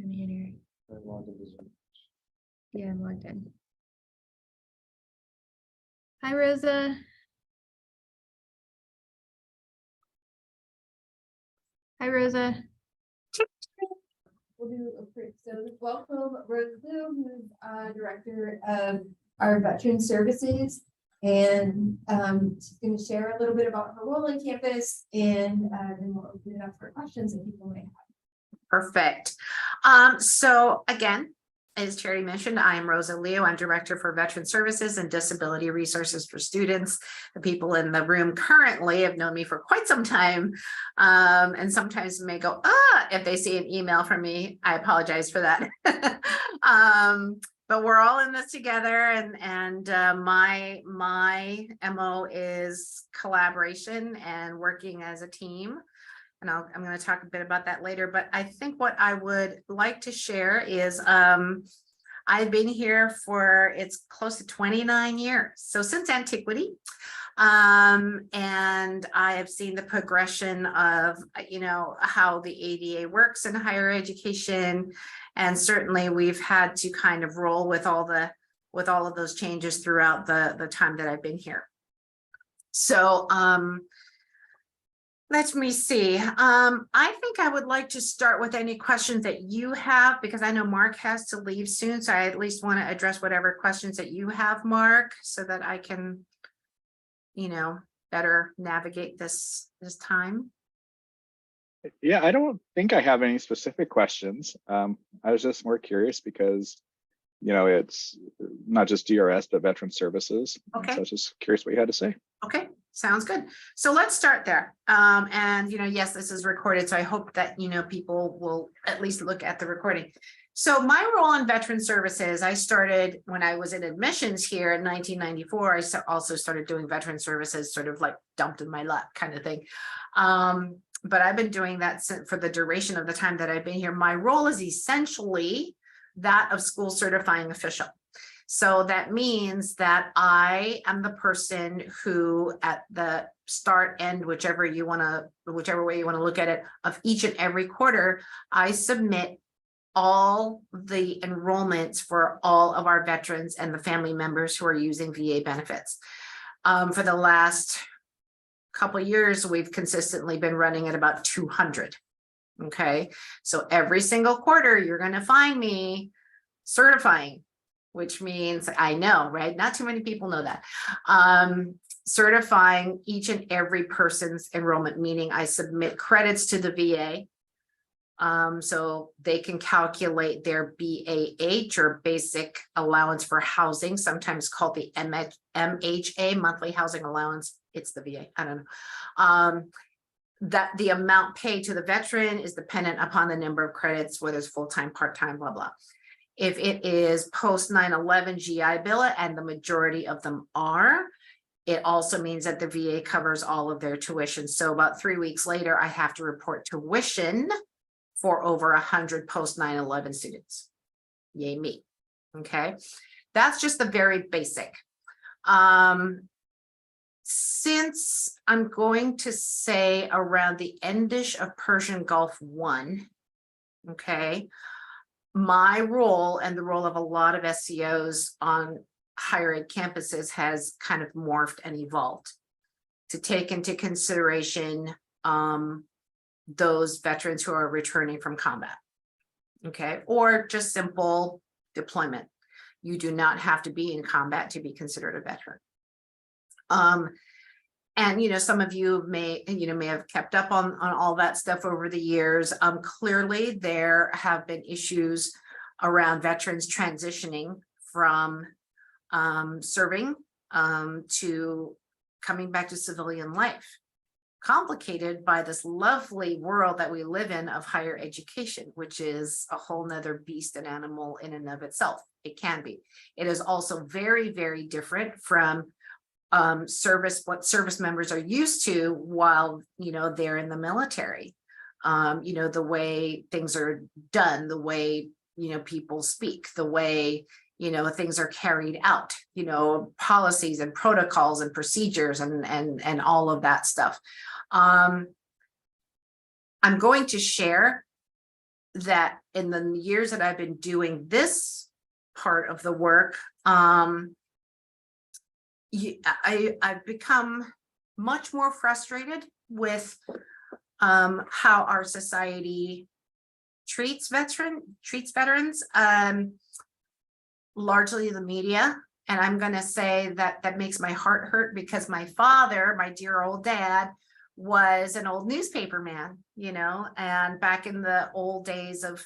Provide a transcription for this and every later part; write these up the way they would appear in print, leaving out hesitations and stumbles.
I'm in here. Yeah, I'm logged in. Hi, Rosa. Hi, Rosa. We'll do a quick, so welcome Rose Blue, who's Director of our Veteran Services. And she's going to share a little bit about her role in campus, and then we'll open it up for questions that people may have. Perfect. So again, as Terry mentioned, I am Rosa Leo. I'm Director for Veteran Services and Disability Resources for Students. The people in the room currently have known me for quite some time, and sometimes may go, if they see an email from me. I apologize for that. But we're all in this together, and my MO is collaboration and working as a team. And I'm going to talk a bit about that later, but I think what I would like to share is I've been here for, it's close to 29 years. So since antiquity, and I have seen the progression of, how the ADA works in higher education. And certainly we've had to kind of roll with all of those changes throughout the time that I've been here. So, let me see. I think I would like to start with any questions that you have, because I know Mark has to leave soon. So I at least want to address whatever questions that you have, Mark, so that I can, better navigate this time. Yeah, I don't think I have any specific questions. I was just more curious because, it's not just DRS, but Veteran Services. Okay. So I was just curious what you had to say. Okay, sounds good. So let's start there. And yes, this is recorded, so I hope that people will at least look at the recording. So my role in Veteran Services, I started when I was in admissions here in 1994. I also started doing Veteran Services, sort of like dumped in my lap kind of thing. But I've been doing that for the duration of the time that I've been here. My role is essentially that of school certifying official. So that means that I am the person who, at the start, end, whichever way you want to look at it, of each and every quarter, I submit all the enrollments for all of our veterans and the family members who are using VA benefits. For the last couple of years, we've consistently been running at about 200. Okay, so every single quarter, you're going to find me certifying, which means, I know, right? Not too many people know that. Certifying each and every person's enrollment, meaning I submit credits to the VA. So they can calculate their BAH, or basic allowance for housing, sometimes called the MHA, monthly housing allowance. It's the VA, I don't know. That the amount paid to the veteran is dependent upon the number of credits, whether it's full-time, part-time, blah, blah. If it is post 9/11 GI Bill, and the majority of them are, it also means that the VA covers all of their tuition. So about 3 weeks later, I have to report tuition for over 100 post 9/11 students. Yay me. Okay, that's just the very basic. Since I'm going to say around the endish of Persian Gulf 1, okay, my role and the role of a lot of SCOs on higher ed campuses has kind of morphed and evolved to take into consideration those veterans who are returning from combat, okay, or just simple deployment. You do not have to be in combat to be considered a veteran. And some of you may have kept up on all that stuff over the years. Clearly there have been issues around veterans transitioning from serving to coming back to civilian life, complicated by this lovely world that we live in of higher education, which is a whole nother beast and animal in and of itself. It can be. It is also very, very different from what service members are used to while they're in the military. The way things are done, the way people speak, the way things are carried out, policies and protocols and procedures and all of that stuff. I'm going to share that in the years that I've been doing this part of the work, I've become much more frustrated with how our society treats veterans, largely the media. And I'm going to say that makes my heart hurt, because my father, my dear old dad, was an old newspaper man, you know, and back in the old days of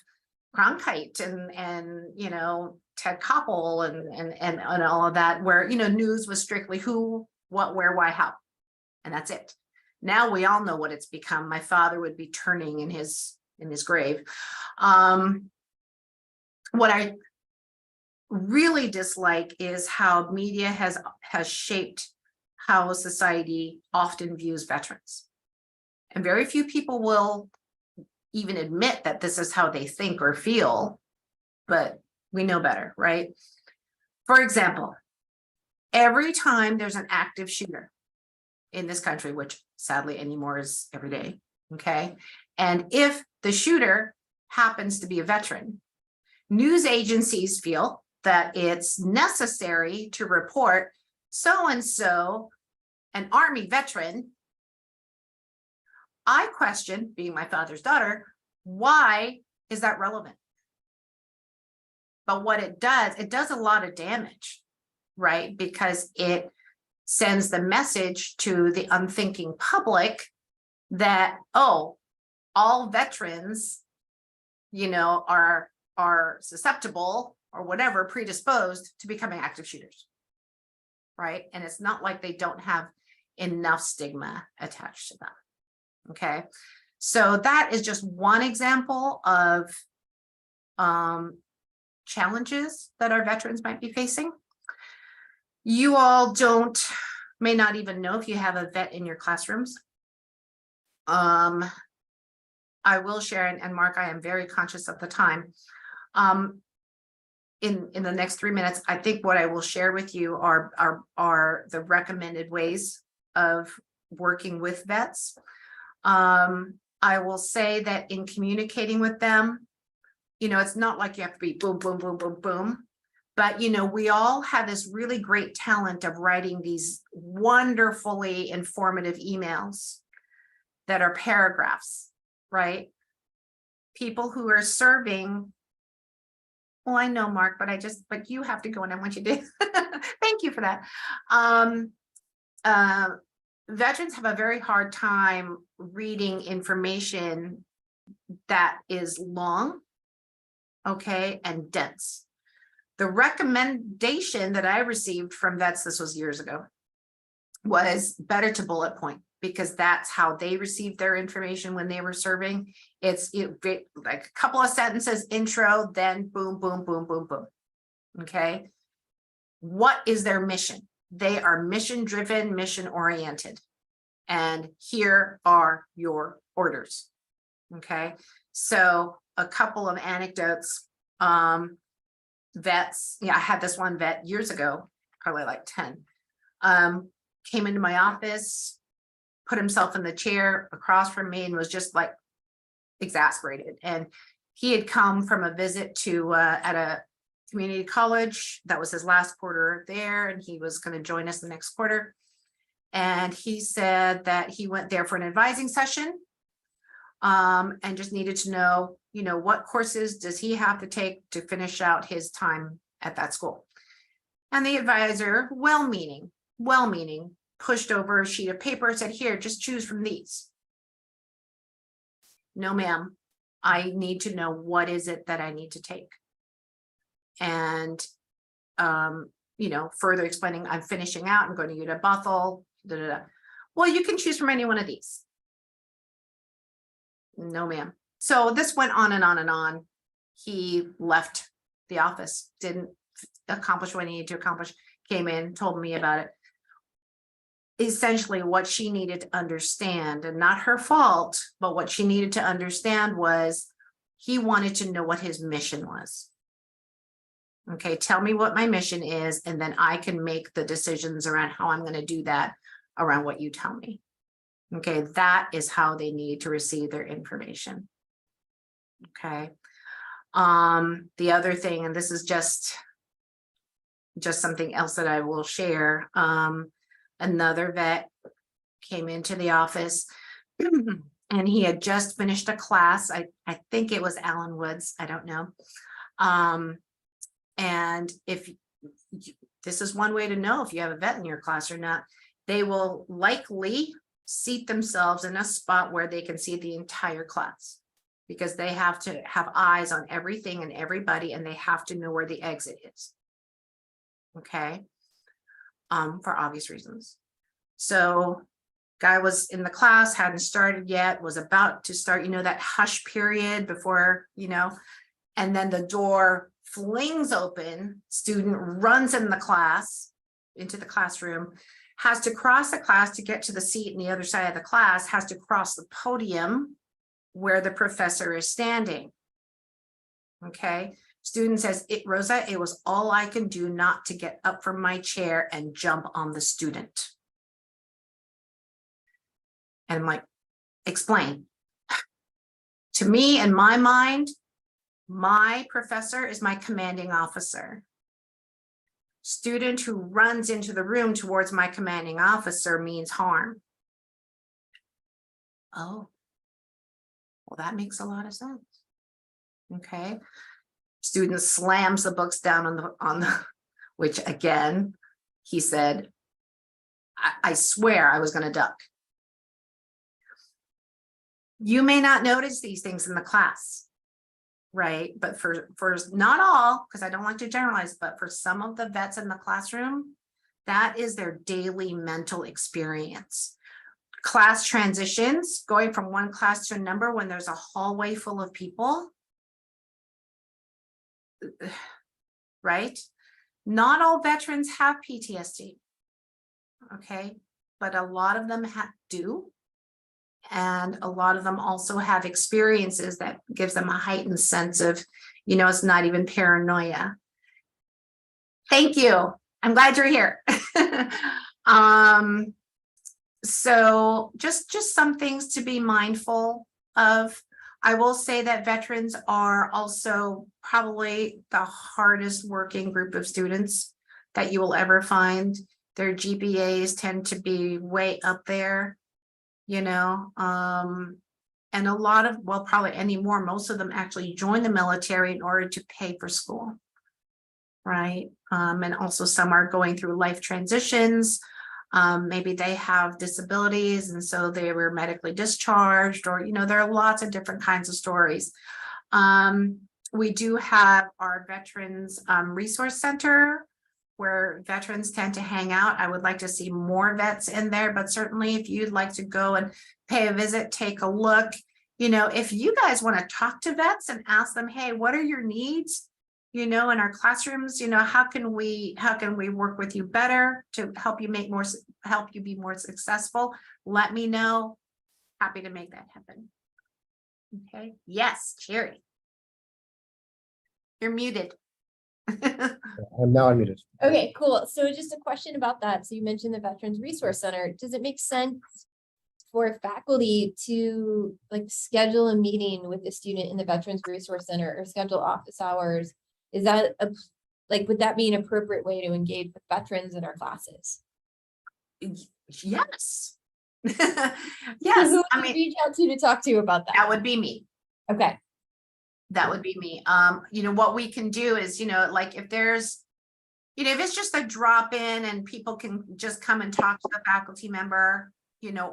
Cronkite and you know, Ted Koppel and all of that, where, you know, news was strictly who, what, where, why, how, and that's it. Now we all know what it's become. My father would be turning in his grave. What I really dislike is how media has shaped how society often views veterans. And very few people will even admit that this is how they think or feel, but we know better, right? For example, every time there's an active shooter in this country, which sadly anymore is every day, okay? And if the shooter happens to be a veteran, news agencies feel that it's necessary to report so-and-so, an Army veteran. I question, being my father's daughter, why is that relevant? But what it does a lot of damage, right? Because it sends the message to the unthinking public that, oh, all veterans, you know, are susceptible or whatever, predisposed to becoming active shooters, right? And it's not like they don't have enough stigma attached to them. Okay, so that is just one example of challenges that our veterans might be facing. You all may not even know if you have a vet in your classrooms. I will share, and Mark, I am very conscious of the time. In the next 3 minutes, I think what I will share with you are the recommended ways of working with vets. I will say that in communicating with them, you know, it's not like you have to be boom, boom, boom, boom, boom. But, you know, we all have this really great talent of writing these wonderfully informative emails that are paragraphs, right? People who are serving. Well, I know, Mark, but you have to go and I want you to. Thank you for that. Veterans have a very hard time reading information that is long, okay, and dense. The recommendation that I received from vets, this was years ago, was better to bullet point, because that's how they received their information when they were serving. It's like a couple of sentences, intro, then boom, boom, boom, boom, boom. Okay. What is their mission? They are mission driven, mission oriented. And here are your orders. Okay. So a couple of anecdotes. Vets, yeah, I had this one vet years ago, probably like 10, came into my office, put himself in the chair across from me and was just like exasperated. And he had come from a visit to at a community college. That was his last quarter there, and he was going to join us the next quarter. And he said that he went there for an advising session, and just needed to know, you know, what courses does he have to take to finish out his time at that school. And the advisor, well-meaning, pushed over a sheet of paper and said, here, just choose from these. No, ma'am, I need to know what is it that I need to take. And, you know, further explaining, I'm finishing out, I'm going to get a Bethel. Well, you can choose from any one of these. No, ma'am. So this went on and on and on. He left the office, didn't accomplish what he needed to accomplish, came in, told me about it. Essentially what she needed to understand, and not her fault, but what she needed to understand was he wanted to know what his mission was. Okay, tell me what my mission is, and then I can make the decisions around how I'm going to do that around what you tell me. Okay, that is how they need to receive their information. Okay. The other thing, and this is just something else that I will share. Another vet came into the office and he had just finished a class. I think it was Alan Woods. I don't know. And this is one way to know if you have a vet in your class or not, they will likely seat themselves in a spot where they can see the entire class, because they have to have eyes on everything and everybody, and they have to know where the exit is. Okay. For obvious reasons. So guy was in the class, hadn't started yet, was about to start, that hush period before, and then the door flings open, student runs in the class, into the classroom, has to cross the class to get to the seat on the other side of the class, has to cross the podium where the professor is standing. Okay, student says, Rosa, it was all I can do not to get up from my chair and jump on the student. And I'm like, explain. To me, in my mind, my professor is my commanding officer. Student who runs into the room towards my commanding officer means harm. Oh, well, that makes a lot of sense. Okay. Student slams the books down on the, which again, he said, I swear I was going to duck. You may not notice these things in the class, right? But for not all, because I don't like to generalize, but for some of the vets in the classroom, that is their daily mental experience. Class transitions, going from one class to another when there's a hallway full of people, right? Not all veterans have PTSD, okay? But a lot of them do. And a lot of them also have experiences that gives them a heightened sense of, it's not even paranoia. Thank you. I'm glad you're here. So just some things to be mindful of. I will say that veterans are also probably the hardest working group of students that you will ever find. Their GPAs tend to be way up there. And a lot of, well, probably anymore, most of them actually join the military in order to pay for school, right? And also some are going through life transitions. Maybe they have disabilities and so they were medically discharged, or, there are lots of different kinds of stories. We do have our Veterans Resource Center, where veterans tend to hang out. I would like to see more vets in there, but certainly if you'd like to go and pay a visit, take a look. If you guys want to talk to vets and ask them, hey, what are your needs? In our classrooms, how can we work with you better to help you be more successful? Let me know. Happy to make that happen. Okay. Yes, Cherry. You're muted. I'm now unmuted. Okay, cool. So just a question about that. So you mentioned the Veterans Resource Center. Does it make sense for faculty to schedule a meeting with the student in the Veterans Resource Center or schedule office hours? Is that would that be an appropriate way to engage with veterans in our classes? Yes. Yes. So who would we reach out to talk to about that? That would be me. Okay. That would be me. What we can do is, if there's, if it's just a drop in and people can just come and talk to the faculty member,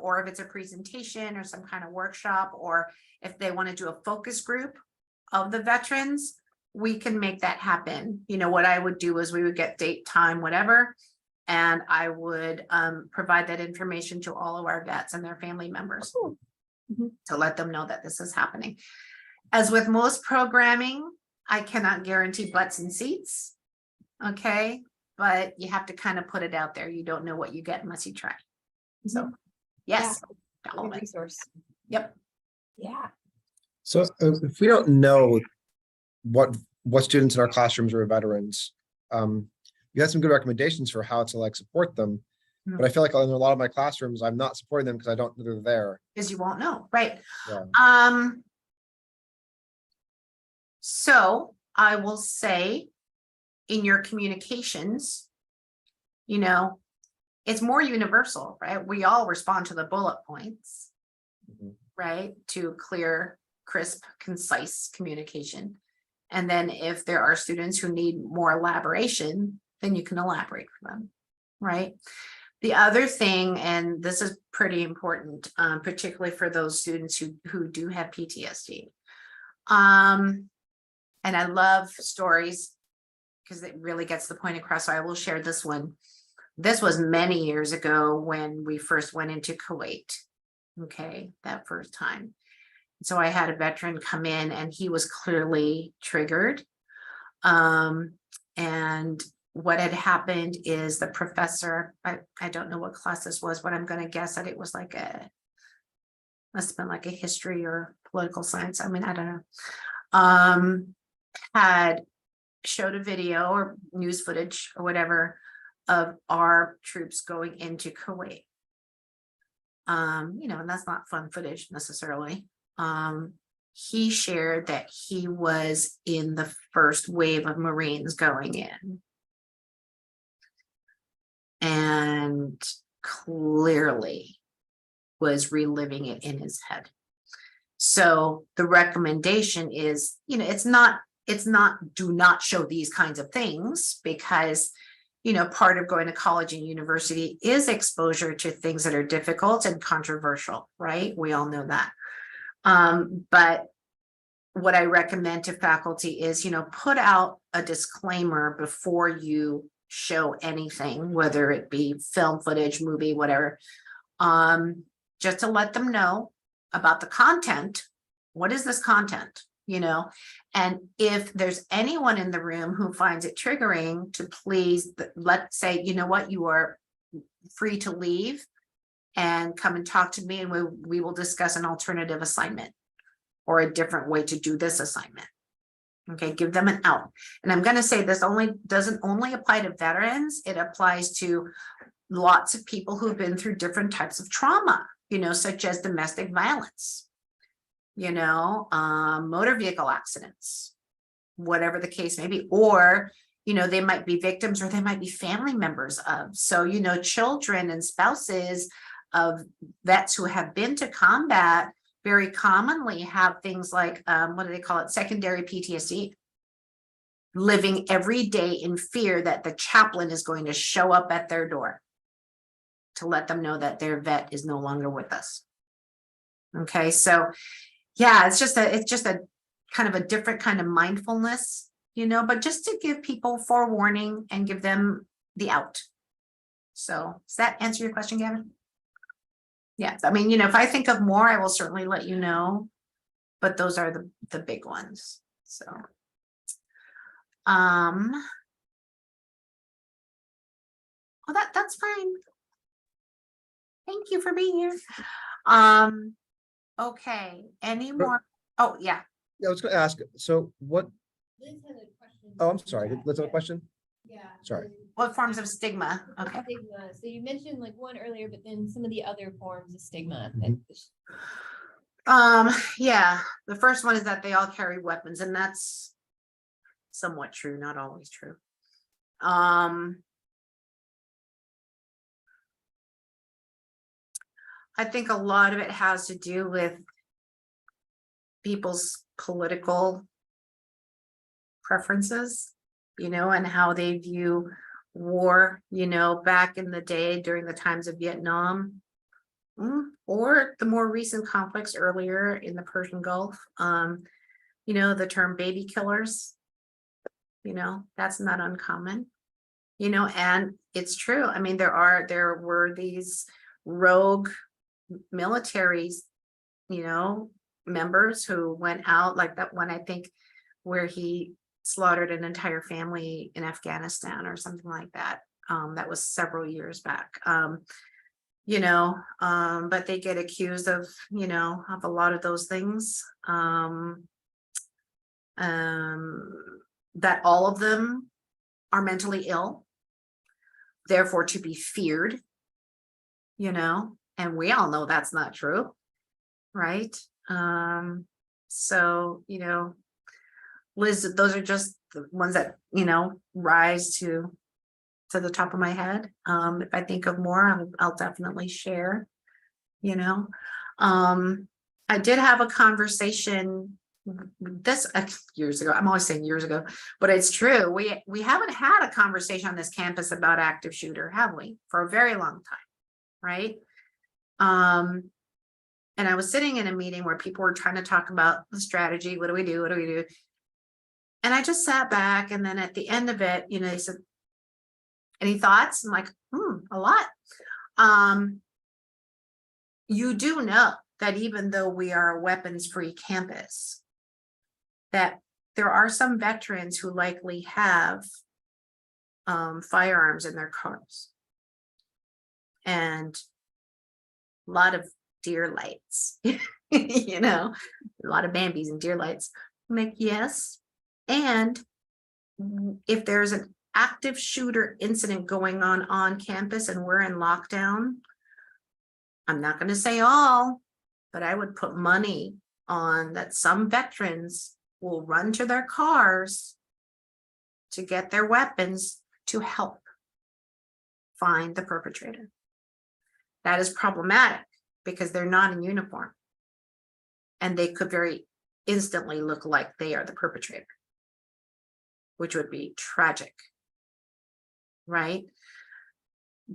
or if it's a presentation or some kind of workshop, or if they want to do a focus group of the veterans, we can make that happen. What I would do is we would get date, time, whatever, and I would provide that information to all of our vets and their family members to let them know that this is happening. As with most programming, I cannot guarantee butts and seats. Okay. But you have to kind of put it out there. You don't know what you get unless you try. So yes. Yeah. Good resource. Yep. Yeah. So if we don't know what students in our classrooms are veterans, you have some good recommendations for how to support them. But I feel like in a lot of my classrooms, I'm not supporting them because I don't know they're there. Because you won't know. Right. Yeah. So I will say in your communications, you know, it's more universal, right? We all respond to the bullet points, Mhm. right? To clear, crisp, concise communication. And then if there are students who need more elaboration, then you can elaborate for them, right? The other thing, and this is pretty important, particularly for those students who do have PTSD. And I love stories because it really gets the point across. So I will share this one. This was many years ago when we first went into Kuwait. Okay, that first time. So I had a veteran come in and he was clearly triggered. And what had happened is the professor, I don't know what class this was, but I'm going to guess that it was like must have been like a history or political science. I mean, I don't know. Had showed a video or news footage or whatever of our troops going into Kuwait. And that's not fun footage necessarily. He shared that he was in the first wave of Marines going in. And clearly was reliving it in his head. So the recommendation is, it's not do not show these kinds of things because, part of going to college and university is exposure to things that are difficult and controversial, right? We all know that. But what I recommend to faculty is, put out a disclaimer before you show anything, whether it be film footage, movie, whatever, just to let them know about the content. What is this content? And if there's anyone in the room who finds it triggering, to please let's say, you know what, you are free to leave and come and talk to me, and we will discuss an alternative assignment or a different way to do this assignment. Okay, give them an out. And I'm going to say this doesn't only apply to veterans, it applies to lots of people who've been through different types of trauma, such as domestic violence, motor vehicle accidents, whatever the case may be, or, they might be victims or they might be family members of. So, children and spouses of vets who have been to combat very commonly have things like, what do they call it? Secondary PTSD, living every day in fear that the chaplain is going to show up at their door to let them know that their vet is no longer with us. Okay, so yeah, it's just a kind of a different kind of mindfulness, but just to give people forewarning and give them the out. So does that answer your question, Gavin? Yes, I mean, if I think of more, I will certainly let you know, but those are the big ones. So, well, that's fine. Thank you for being here. Okay, any more? Oh, yeah. Yeah, I was gonna ask, so what, Liz had a question. oh, I'm sorry, let's have a question. Yeah. Sorry. What forms of stigma? Okay. Stigma. So you mentioned like one earlier, but then some of the other forms of stigma. Yeah, the first one is that they all carry weapons, and that's somewhat true, not always true. I think a lot of it has to do with people's political preferences, and how they view war, back in the day during the times of Vietnam, or the more recent conflicts earlier in the Persian Gulf. The term baby killers, that's not uncommon, and it's true. I mean, there were these rogue militaries, members who went out, like that one, I think, where he slaughtered an entire family in Afghanistan or something like that. That was several years back. But they get accused of a lot of those things. That all of them are mentally ill, therefore to be feared, and we all know that's not true, right? So, Liz, those are just the ones that, rise to the top of my head. If I think of more, I'll definitely share, you know. I did have a conversation this years ago. I'm always saying years ago, but it's true. We haven't had a conversation on this campus about active shooter, have we? For a very long time, right? And I was sitting in a meeting where people were trying to talk about the strategy. What do we do? What do we do? And I just sat back, and then at the end of it, they said, any thoughts? I'm like, a lot. You do know that even though we are a weapons-free campus, that there are some veterans who likely have firearms in their cars. And a lot of deer lights, a lot of Bambis and deer lights. I'm like, yes. And if there's an active shooter incident going on campus and we're in lockdown, I'm not going to say all, but I would put money on that some veterans will run to their cars to get their weapons to help find the perpetrator. That is problematic because they're not in uniform and they could very instantly look like they are the perpetrator, which would be tragic, right?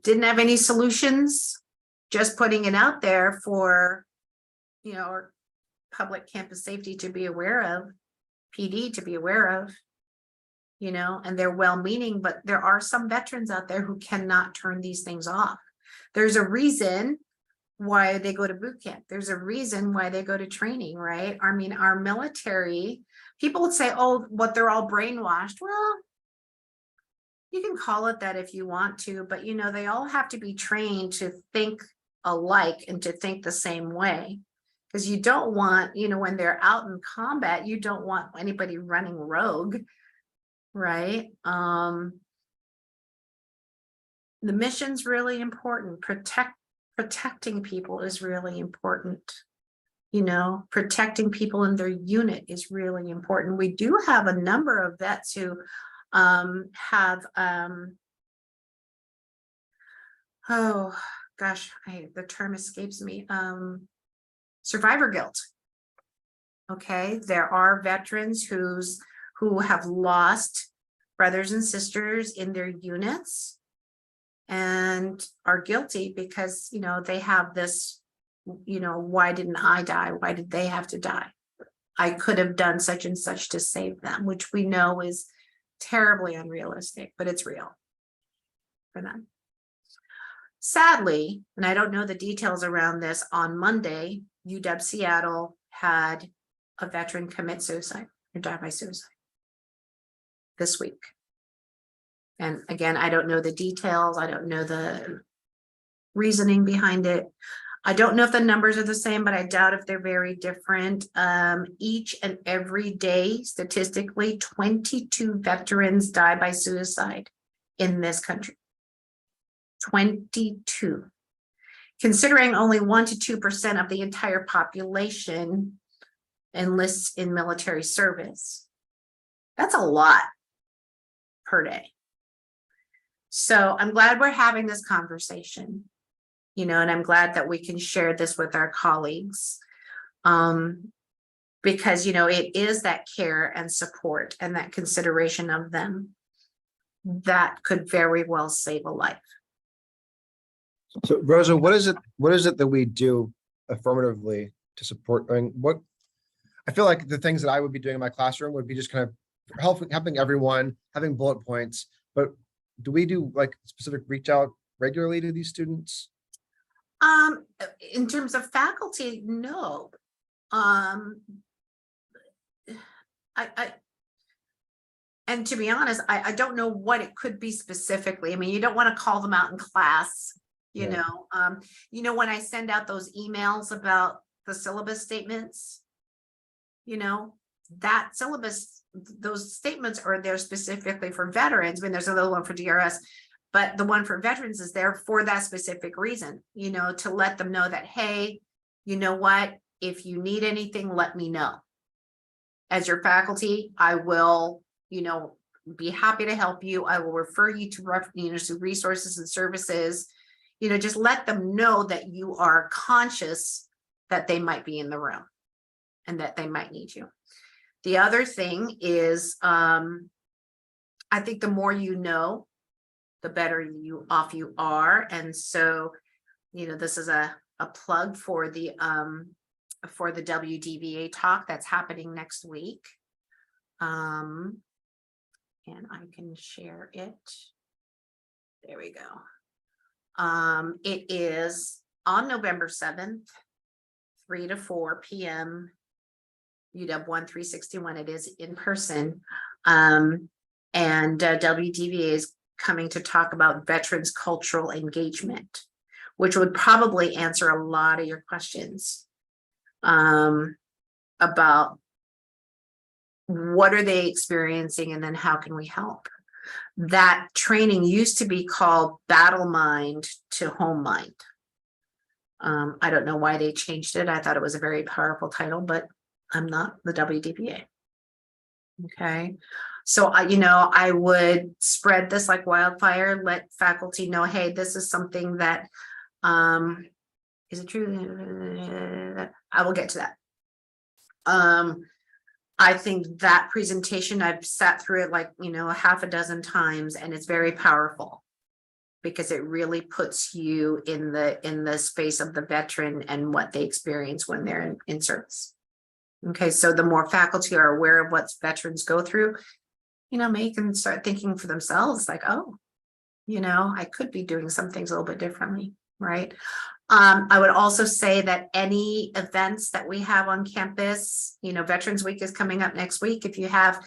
Didn't have any solutions, just putting it out there for, public campus safety to be aware of, PD to be aware of, and they're well-meaning, but there are some veterans out there who cannot turn these things off. There's a reason why they go to boot camp. There's a reason why they go to training, right? I mean, our military, people would say, oh, what, they're all brainwashed. Well, you can call it that if you want to, but they all have to be trained to think alike and to think the same way. Because you don't want, when they're out in combat, you don't want anybody running rogue, right? The mission's really important. Protecting people is really important. Protecting people in their unit is really important. We do have a number of vets who have oh gosh, the term escapes me, survivor guilt. Okay, there are veterans who have lost brothers and sisters in their units and are guilty because they have this, why didn't I die? Why did they have to die? I could have done such and such to save them, which we know is terribly unrealistic, but it's real for them. Sadly, and I don't know the details around this, on Monday, UW Seattle had a veteran commit suicide or die by suicide this week. And again, I don't know the details. I don't know the reasoning behind it. I don't know if the numbers are the same, but I doubt if they're very different. Each and every day, statistically, 22 veterans die by suicide in this country. 22. Considering only 1 to 2% of the entire population enlists in military service, that's a lot per day. So I'm glad we're having this conversation, and I'm glad that we can share this with our colleagues, because, it is that care and support and that consideration of them that could very well save a life. So Rosa, what is it that we do affirmatively to support? I feel like the things that I would be doing in my classroom would be just kind of helping everyone, having bullet points, but do we do like specific reach out regularly to these students? In terms of faculty, no. And to be honest, I don't know what it could be specifically. I mean, you don't want to call them out in class, you know. When I send out those emails about the syllabus statements, that syllabus, those statements are there specifically for veterans. I mean, there's another one for DRS, but the one for veterans is there for that specific reason, to let them know that, hey, you know what, if you need anything, let me know. as your faculty, I will, be happy to help you. I will refer you to, to resources and services. Just let them know that you are conscious that they might be in the room and that they might need you. The other thing is, I think the more you know, the better off you are. And so, this is a plug for the WDVA talk that's happening next week. And I can share it. There we go. It is on November 7th, 3 to 4 p.m. UW 1361. It is in person. And WDVA is coming to talk about veterans cultural engagement, which would probably answer a lot of your questions about what are they experiencing and then how can we help. That training used to be called Battle Mind to Home Mind. I don't know why they changed it. I thought it was a very powerful title, but I'm not the WDVA. Okay. So, I would spread this like wildfire, let faculty know, hey, this is something that, is it true? I will get to that. I think that presentation, I've sat through it like, a half a dozen times, and it's very powerful because it really puts you in the space of the veteran and what they experience when they're in service. Okay, so the more faculty are aware of what veterans go through, they can start thinking for themselves like, oh, I could be doing some things a little bit differently, right? I would also say that any events that we have on campus, Veterans Week is coming up next week. If you have,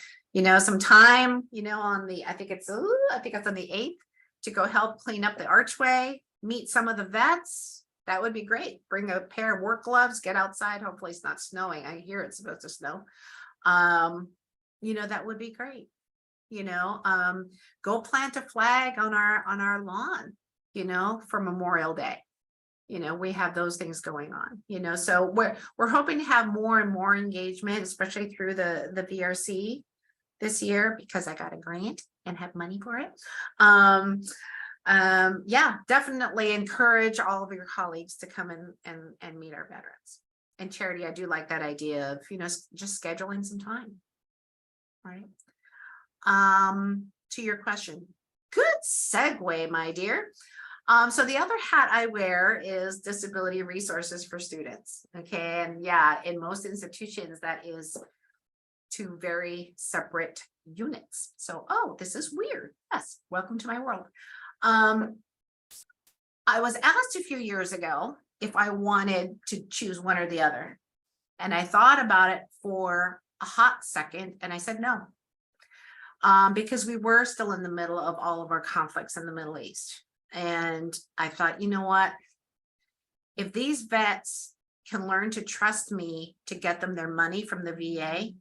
some time, on the, I think it's on the 8th to go help clean up the archway, meet some of the vets, that would be great. Bring a pair of work gloves, get outside. Hopefully it's not snowing. I hear it's supposed to snow. That would be great. Go plant a flag on our lawn, for Memorial Day. We have those things going on, so we're hoping to have more and more engagement, especially through the VRC this year, because I got a grant and have money for it. Yeah, definitely encourage all of your colleagues to come and meet our veterans. And Charity, I do like that idea of, just scheduling some time, right? To your question, good segue, my dear. So the other hat I wear is disability resources for students. Okay. And yeah, in most institutions, that is two very separate units. So, oh, this is weird. Yes. Welcome to my world. I was asked a few years ago if I wanted to choose one or the other. And I thought about it for a hot second and I said no. Because we were still in the middle of all of our conflicts in the Middle East. And I thought, you know what? If these vets can learn to trust me to get them their money from the VA, if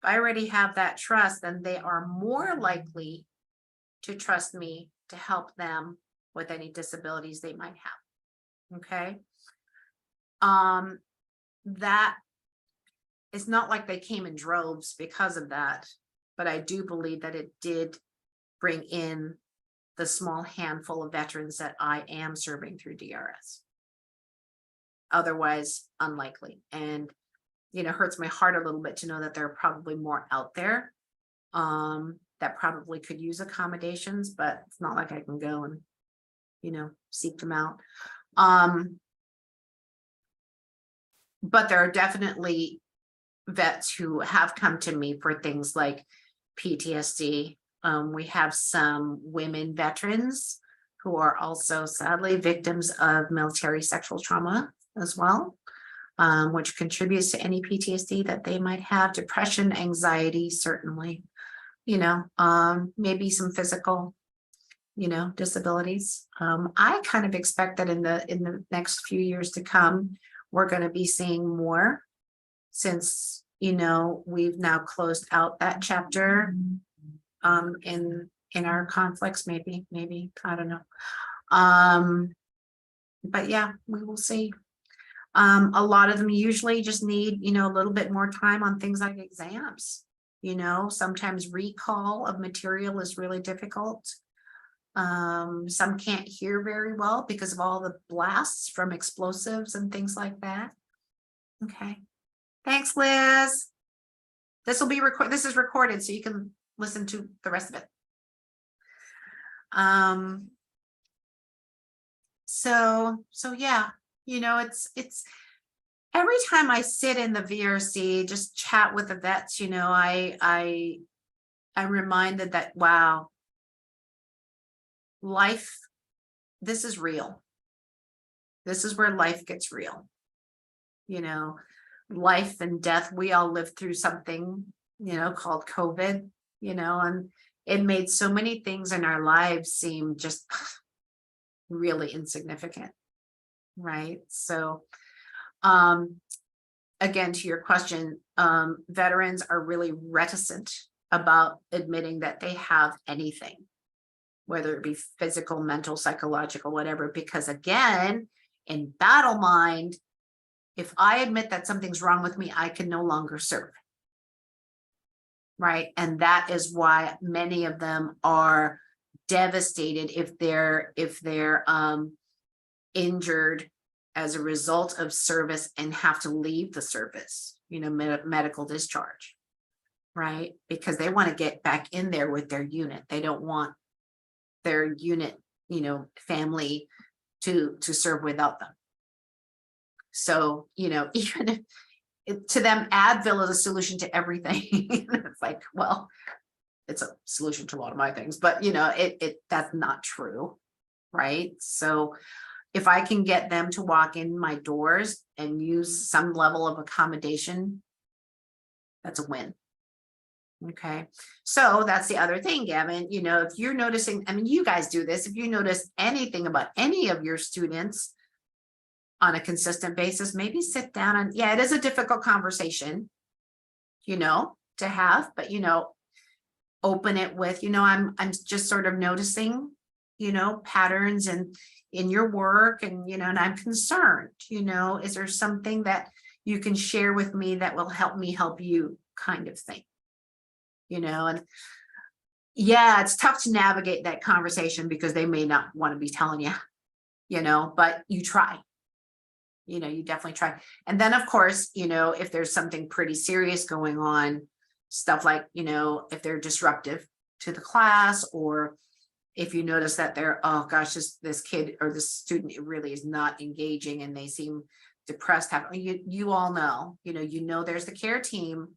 I already have that trust, then they are more likely to trust me to help them with any disabilities they might have. Okay. That it's not like they came in droves because of that, but I do believe that it did bring in the small handful of veterans that I am serving through DRS. Otherwise, unlikely. And, hurts my heart a little bit to know that there are probably more out there that probably could use accommodations, but it's not like I can go and, seek them out. But there are definitely vets who have come to me for things like PTSD. We have some women veterans who are also sadly victims of military sexual trauma as well, which contributes to any PTSD that they might have. Depression, anxiety, certainly, maybe some physical, disabilities. I kind of expect that in the next few years to come, we're going to be seeing more since, we've now closed out that chapter in our conflicts, maybe, I don't know. But yeah, we will see. A lot of them usually just need, you know, a little bit more time on things like exams. You know, sometimes recall of material is really difficult. Some can't hear very well because of all the blasts from explosives and things like that. Okay. Thanks, Liz. This will be recorded. This is recorded, so you can listen to the rest of it. So yeah, you know, it's every time I sit in the VRC, just chat with the vets, you know, I'm reminded that, wow, life, this is real. This is where life gets real. You know, life and death, we all lived through something, you know, called COVID, you know, and it made so many things in our lives seem just really insignificant, right? So, again, to your question, veterans are really reticent about admitting that they have anything, whether it be physical, mental, psychological, whatever, because again, in battle mind, if I admit that something's wrong with me, I can no longer serve. Right. And that is why many of them are devastated if they're injured as a result of service and have to leave the service, you know, medical discharge. Right. Because they want to get back in there with their unit. They don't want their unit, you know, family to serve without them. So, you know, even if to them, Advil is a solution to everything. It's like, well, it's a solution to a lot of my things, but you know, that's not true, right? So if I can get them to walk in my doors and use some level of accommodation, that's a win. Okay, so that's the other thing, Gavin. You know, if you're noticing, I mean, you guys do this, if you notice anything about any of your students on a consistent basis, maybe sit down and, yeah, it is a difficult conversation, you know, to have, but, you know, open it with, you know, I'm just sort of noticing, you know, patterns and in your work and, you know, and I'm concerned, you know, is there something that you can share with me that will help me help you kind of thing, you know, and yeah, it's tough to navigate that conversation because they may not want to be telling you, you know, but you try. You know, you definitely try. And then, of course, you know, if there's something pretty serious going on, stuff like, you know, if they're disruptive to the class, or if you notice that they're, oh gosh, this kid or this student really is not engaging and they seem depressed, you all know, you know, there's the care team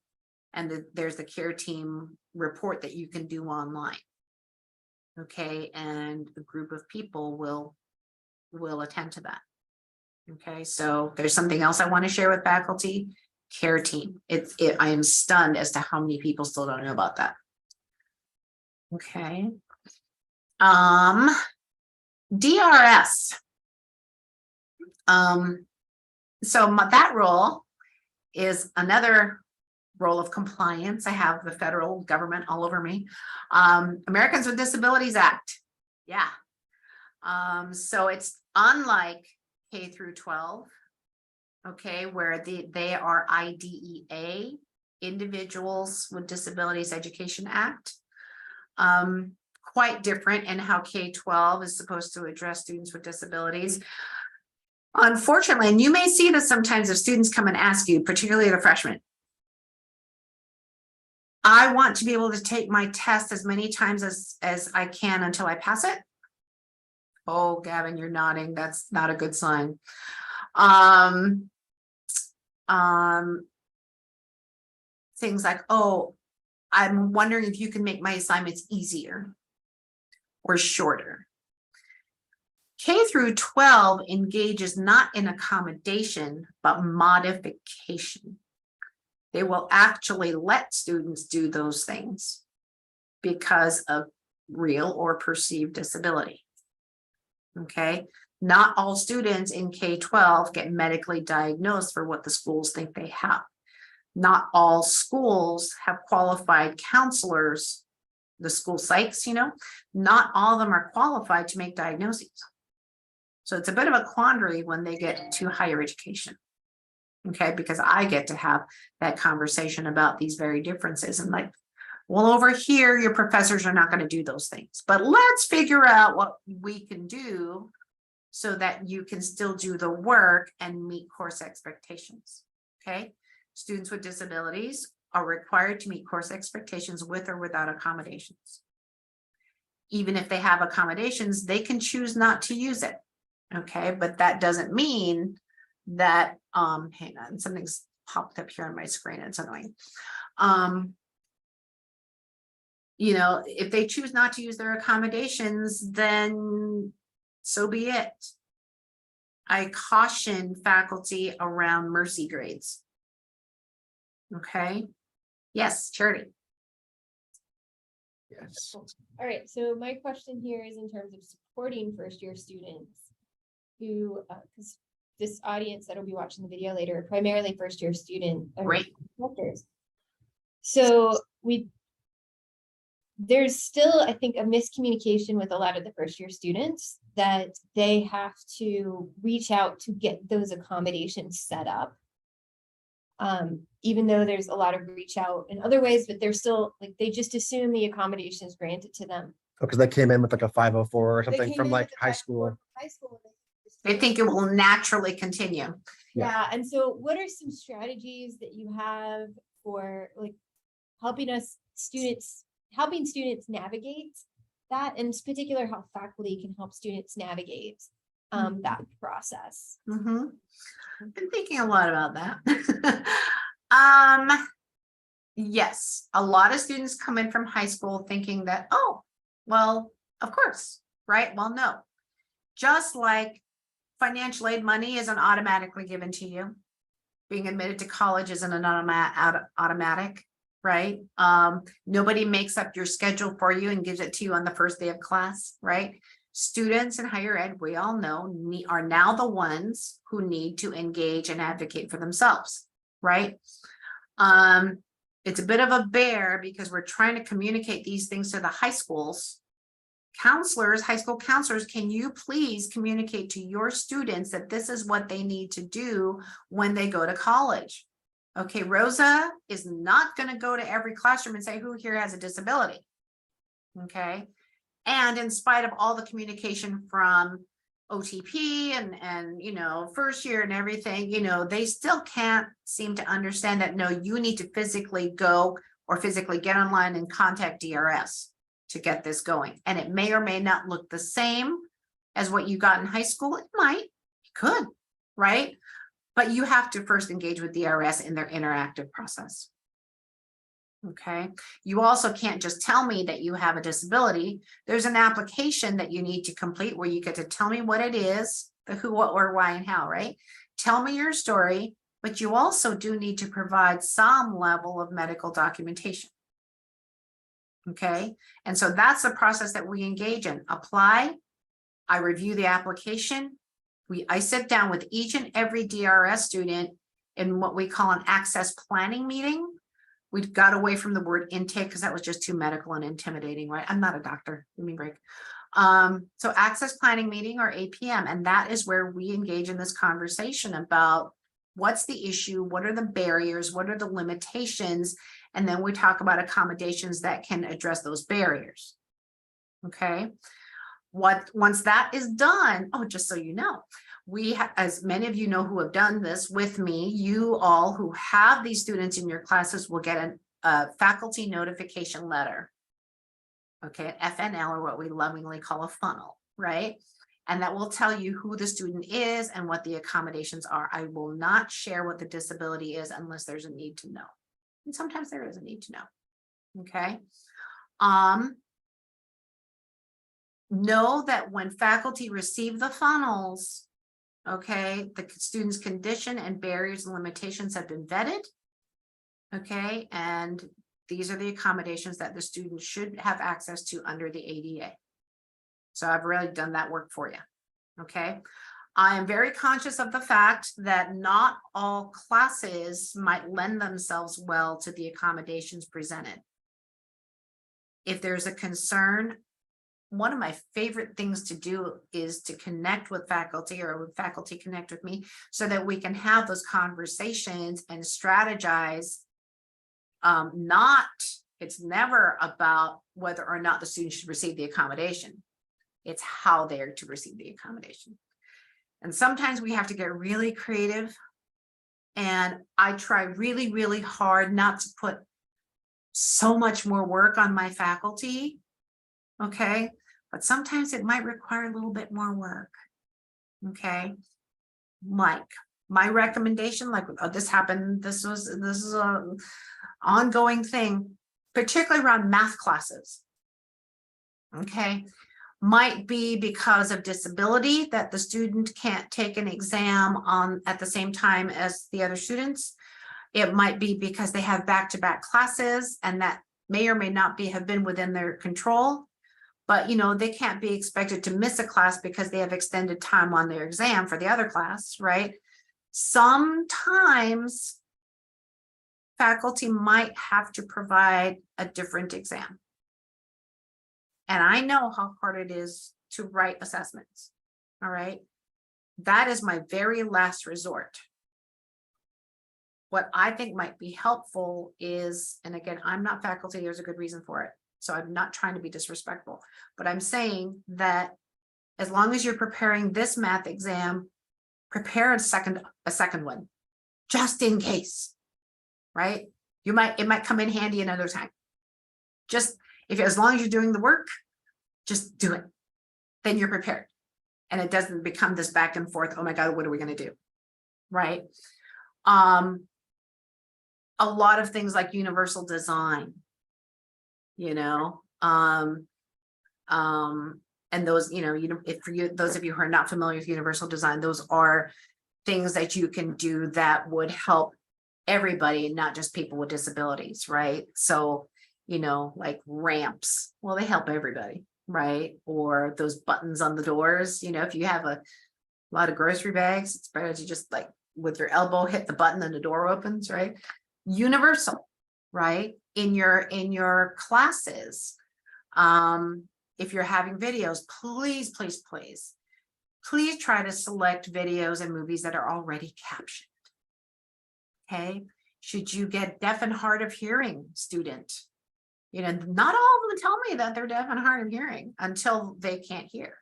and there's the care team report that you can do online. Okay. And a group of people will attend to that. Okay, so there's something else I want to share with faculty. Care team. I am stunned as to how many people still don't know about that. Okay. DRS. So that role is another role of compliance. I have the federal government all over me. Americans with Disabilities Act. Yeah. So it's unlike K through 12, okay, where they are IDEA, Individuals with Disabilities Education Act. Quite different in how K-12 is supposed to address students with disabilities. Unfortunately, and you may see this sometimes if students come and ask you, particularly the freshmen, I want to be able to take my test as many times as I can until I pass it. Oh, Gavin, you're nodding. That's not a good sign. Things like, oh, I'm wondering if you can make my assignments easier or shorter. K through 12 engages not in accommodation, but modification. They will actually let students do those things because of real or perceived disability. Okay, not all students in K-12 get medically diagnosed for what the schools think they have. Not all schools have qualified counselors, the school psychs, you know, not all of them are qualified to make diagnoses. So it's a bit of a quandary when they get to higher education. Okay, because I get to have that conversation about these very differences and like, well, over here, your professors are not going to do those things, but let's figure out what we can do so that you can still do the work and meet course expectations. Okay, students with disabilities are required to meet course expectations with or without accommodations. Even if they have accommodations, they can choose not to use it. Okay, but that doesn't mean that, hang on, something's popped up here on my screen. It's annoying. You know, if they choose not to use their accommodations, then so be it. I caution faculty around mercy grades. Okay. Yes, Charity. Yes. All right, so my question here is in terms of supporting first-year students who, because this audience that'll be watching the video later, are primarily first-year student Great. instructors. So there's still, I think, a miscommunication with a lot of the first-year students that they have to reach out to get those accommodations set up. Even though there's a lot of reach out in other ways, but they're still like, they just assume the accommodation is granted to them. Because they came in with like a 504 or They something came from in like with a high 504 school. High school. They think it will naturally continue. Yeah, and so what are some strategies that you have for like helping students navigate that, and in particular how faculty can help students navigate that process? I've been thinking a lot about that. Yes, a lot of students come in from high school thinking that, oh, well, of course, right? Well, no, just like financial aid money isn't automatically given to you. Being admitted to college isn't an automatic, right? Nobody makes up your schedule for you and gives it to you on the first day of class, right? Students in higher ed, we all know, are now the ones who need to engage and advocate for themselves, right? It's a bit of a bear because we're trying to communicate these things to the high schools. Counselors, high school counselors, can you please communicate to your students that this is what they need to do when they go to college? Okay, Rosa is not going to go to every classroom and say, who here has a disability? Okay. And in spite of all the communication from OTP and you know, first year and everything, you know, they still can't seem to understand that, no, you need to physically go or physically get online and contact DRS to get this going. And it may or may not look the same as what you got in high school. It might, it could, right? But you have to first engage with DRS in their interactive process. Okay. You also can't just tell me that you have a disability. There's an application that you need to complete where you get to tell me what it is, the who, what, where, why, and how, right? Tell me your story, but you also do need to provide some level of medical documentation. Okay. And so that's the process that we engage in. Apply. I review the application. I sit down with each and every DRS student in what we call an access planning meeting. We got away from the word intake because that was just too medical and intimidating, right? I'm not a doctor, give me a break. So access planning meeting or APM, and that is where we engage in this conversation about what's the issue, what are the barriers, what are the limitations, and then we talk about accommodations that can address those barriers. Okay. Once that is done, oh, just so you know, we as many of you know who have done this with me, you all who have these students in your classes will get a faculty notification letter. Okay, FNL, or what we lovingly call a funnel, right? And that will tell you who the student is and what the accommodations are. I will not share what the disability is unless there's a need to know. And sometimes there is a need to know. Okay. Know that when faculty receive the funnels, okay, the student's condition and barriers and limitations have been vetted. Okay, and these are the accommodations that the student should have access to under the ADA. So I've really done that work for you. Okay, I am very conscious of the fact that not all classes might lend themselves well to the accommodations presented. If there's a concern, one of my favorite things to do is to connect with faculty, or with faculty connect with me, so that we can have those conversations and strategize. It's never about whether or not the student should receive the accommodation. It's how they're to receive the accommodation. And sometimes we have to get really creative. And I try really, really hard not to put so much more work on my faculty. Okay. But sometimes it might require a little bit more work. Okay. Like my recommendation, like this happened, this is a ongoing thing, particularly around math classes. Okay. Might be because of disability that the student can't take an exam at the same time as the other students. It might be because they have back-to-back classes, and that may or may not have been within their control. But they can't be expected to miss a class because they have extended time on their exam for the other class, right? Sometimes faculty might have to provide a different exam. And I know how hard it is to write assessments. All right. That is my very last resort. What I think might be helpful is, and again, I'm not faculty, there's a good reason for it. So I'm not trying to be disrespectful, but I'm saying that as long as you're preparing this math exam, prepare a second one, just in case, right? It might come in handy another time. Just as long as you're doing the work, just do it. Then you're prepared. And it doesn't become this back and forth. Oh my God, what are we going to do? Right. A lot of things like universal design, and those, if for you, those of you who are not familiar with universal design, those are things that you can do that would help everybody, not just people with disabilities, right? So, like ramps, well, they help everybody, right? Or those buttons on the doors, if you have a lot of grocery bags, it's better to just like with your elbow hit the button and the door opens, right? Universal, right? In your classes, if you're having videos, please try to select videos and movies that are already captioned. Okay. Should you get deaf and hard of hearing student, not all of them tell me that they're deaf and hard of hearing until they can't hear.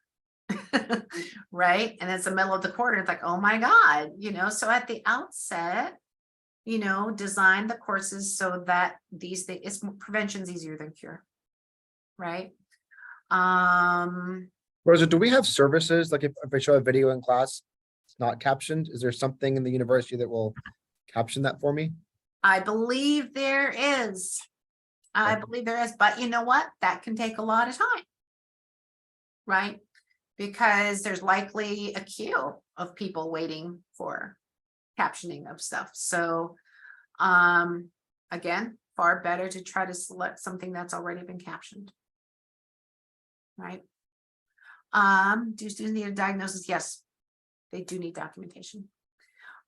Right. And it's the middle of the quarter. It's like, oh my God, so at the outset, design the courses so that these things, prevention's easier than cure. Right. Rosa, do we have services, like if I show a video in class, it's not captioned? Is there something in the university that will caption that for me? I believe there is. But you know what? That can take a lot of time. Right? Because there's likely a queue of people waiting for captioning of stuff. So, again, far better to try to select something that's already been captioned. Right? Do students need a diagnosis? Yes, they do need documentation.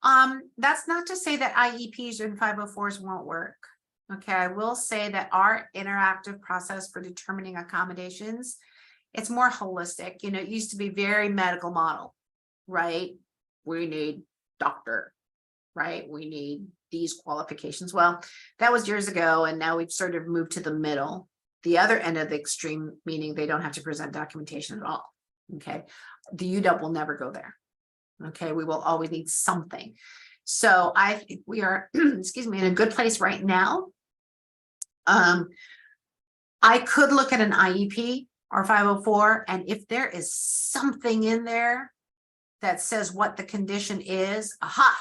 That's not to say that IEPs and 504s won't work. Okay, I will say that our interactive process for determining accommodations, it's more holistic. It used to be very medical model, right? We need doctor, right? We need these qualifications. Well, that was years ago, and now we've sort of moved to the middle, the other end of the extreme, meaning they don't have to present documentation at all. Okay, the UW will never go there. Okay, we will always need something. So I think we are, excuse me, in a good place right now. I could look at an IEP or 504, and if there is something in there that says what the condition is, aha,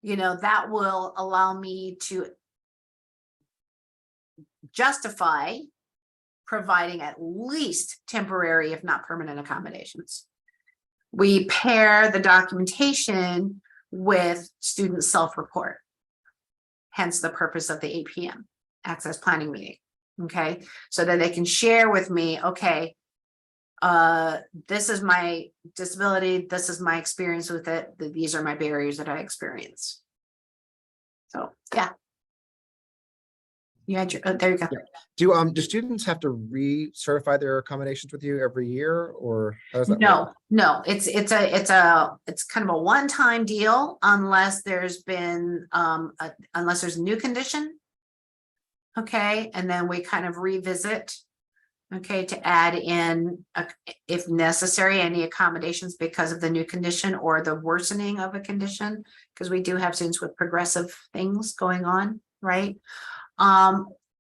that will allow me to justify providing at least temporary, if not permanent, accommodations. We pair the documentation with student self-report, hence the purpose of the APM, access planning meeting. Okay, so that they can share with me, okay, this is my disability, this is my experience with it, these are my barriers that I experience. So yeah. You had your, oh, there you go. Yeah. Do students have to re-certify their accommodations with you every year, or how does that work? No, it's kind of a one-time deal unless there's been, unless there's a new condition. Okay, and then we kind of revisit, okay, to add in, if necessary, any accommodations because of the new condition or the worsening of a condition, because we do have students with progressive things going on, right?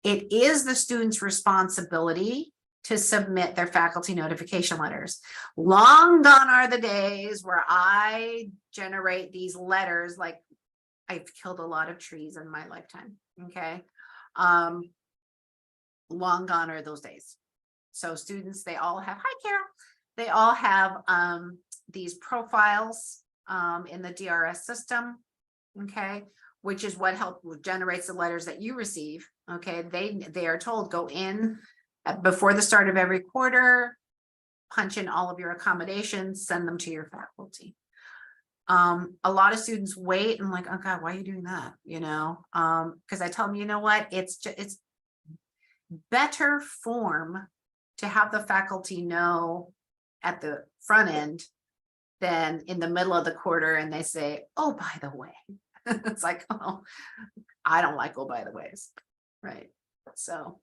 It is the student's responsibility to submit their faculty notification letters. Long gone are the days where I generate these letters, like I've killed a lot of trees in my lifetime, okay? Long gone are those days. So students, they all have, hi Carol, they all have these profiles in the DRS system, okay, which is what generates the letters that you receive. Okay, they are told, go in before the start of every quarter, punch in all of your accommodations, send them to your faculty. A lot of students wait and like, oh God, why are you doing that? You know, because I tell them, you know what, it's better form to have the faculty know at the front end than in the middle of the quarter and they say, oh, by the way. It's like, oh, I don't like, oh, by the ways, right? So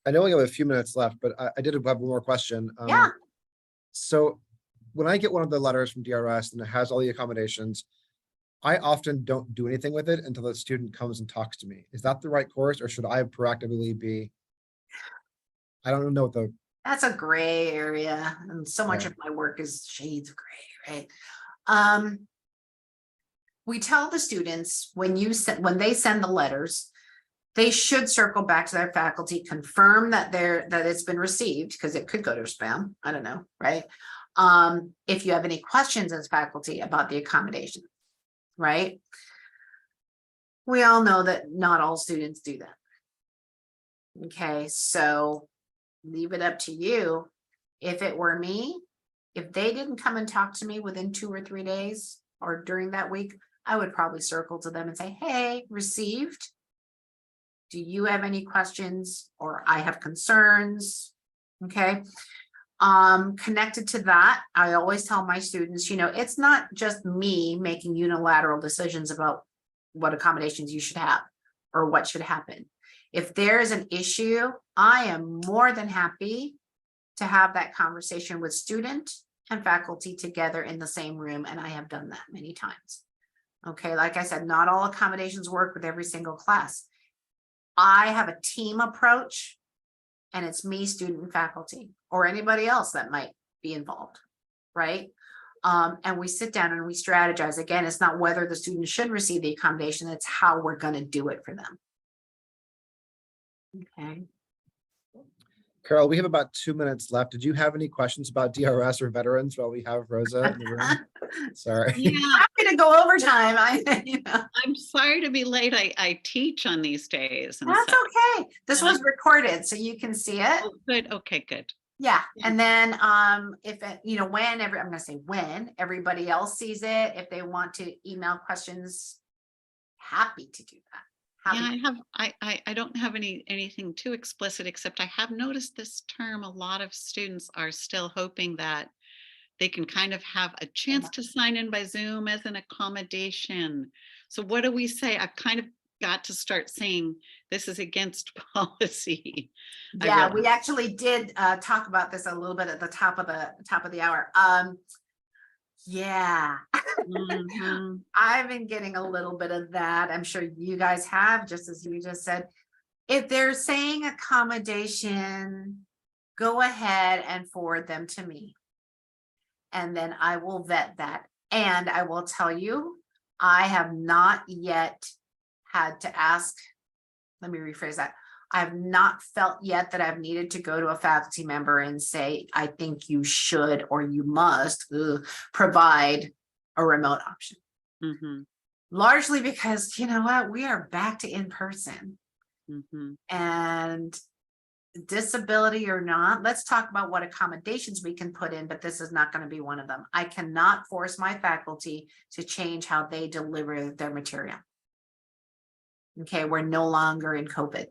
I know we have a few minutes left, but I did have one more question. yeah, So when I get one of the letters from DRS and it has all the accommodations, I often don't do anything with it until the student comes and talks to me. Is that the right course, or should I proactively be? I don't know what that's a gray area, and so much Yeah. of my work is shades of gray, right? We tell the students when they send the letters, they should circle back to their faculty, confirm that it's been received, because it could go to spam. I don't know, right? If you have any questions as faculty about the accommodation, right? We all know that not all students do that. Okay, so leave it up to you. If it were me, if they didn't come and talk to me within 2 or 3 days or during that week, I would probably circle to them and say, hey, received. Do you have any questions, or I have concerns? Okay. Connected to that, I always tell my students, you know, it's not just me making unilateral decisions about what accommodations you should have or what should happen. If there is an issue, I am more than happy to have that conversation with student and faculty together in the same room. And I have done that many times. Okay, like I said, not all accommodations work with every single class. I have a team approach, and it's me, student, and faculty, or anybody else that might be involved, right? And we sit down and we strategize. Again, it's not whether the student should receive the accommodation, it's how we're going to do it for them. Okay. Carol, we have about 2 minutes left. Did you have any questions about DRS or veterans while we have Rosa in the room? Sorry. Yeah, I'm gonna go overtime. I'm sorry to be late. I teach on these days. And That's so- okay. This was recorded, so you can see it. Oh, good. Okay, good. Yeah, and then if it, you know, I'm gonna say when everybody else sees it, if they want to email questions, happy to do that. Yeah, I don't have anything too explicit, except I have noticed this term, a lot of students are still hoping that they can kind of have a chance to sign in by Zoom as an accommodation. So what do we say? I've kind of got to start saying this is against policy. Yeah, we actually did talk about this a little bit at the top of the hour. Yeah. Mhm. I've been getting a little bit of that. I'm sure you guys have, just as you just said. If they're saying accommodation, go ahead and forward them to me. And then I will vet that. And I will tell you, I have not yet had to ask, let me rephrase that. I have not felt yet that I've needed to go to a faculty member and say, I think you should or you must provide a remote option. Mhm. Largely because, you know what, we are back to in person. Mhm. And disability or not, let's talk about what accommodations we can put in, but this is not going to be one of them. I cannot force my faculty to change how they deliver their material. Okay, we're no longer in COVID.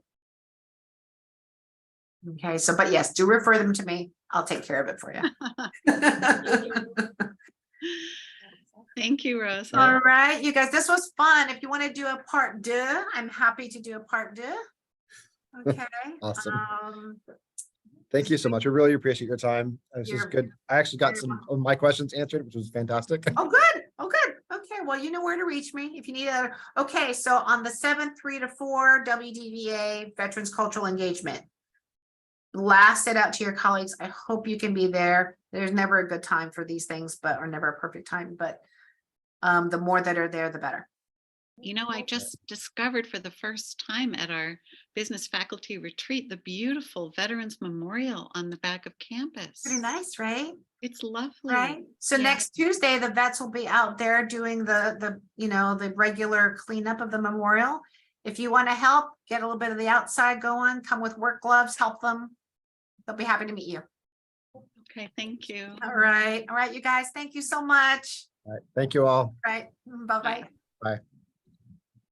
Okay, so, but yes, do refer them to me. I'll take care of it for you. Thank you, Rosa. All right, you guys, this was fun. If you want to do a part deux, I'm happy to do a part deux. Okay. Awesome. Um, Thank you so much. I really appreciate your time. This is You're good. I actually got very some of my questions answered, which was fantastic. Oh, good. Oh, good. Okay, well, you know where to reach me if you need a, okay, so on the 7th, 3 to 4, WDVA Veterans Cultural Engagement. Blast it out to your colleagues. I hope you can be there. There's never a good time for these things, or never a perfect time, but the more that are there, the better. You know, I just discovered for the first time at our business faculty retreat, the beautiful Veterans Memorial on the back of campus. Pretty nice, right? It's lovely. Right. So Yeah. next Tuesday, the vets will be out there doing the regular cleanup of the memorial. If you want to help, get a little bit of the outside going, come with work gloves, help them. They'll be happy to meet you. Okay, thank you. All right. All right, you guys, thank you so much. All right. Thank you all. All right. Bye-bye. Bye.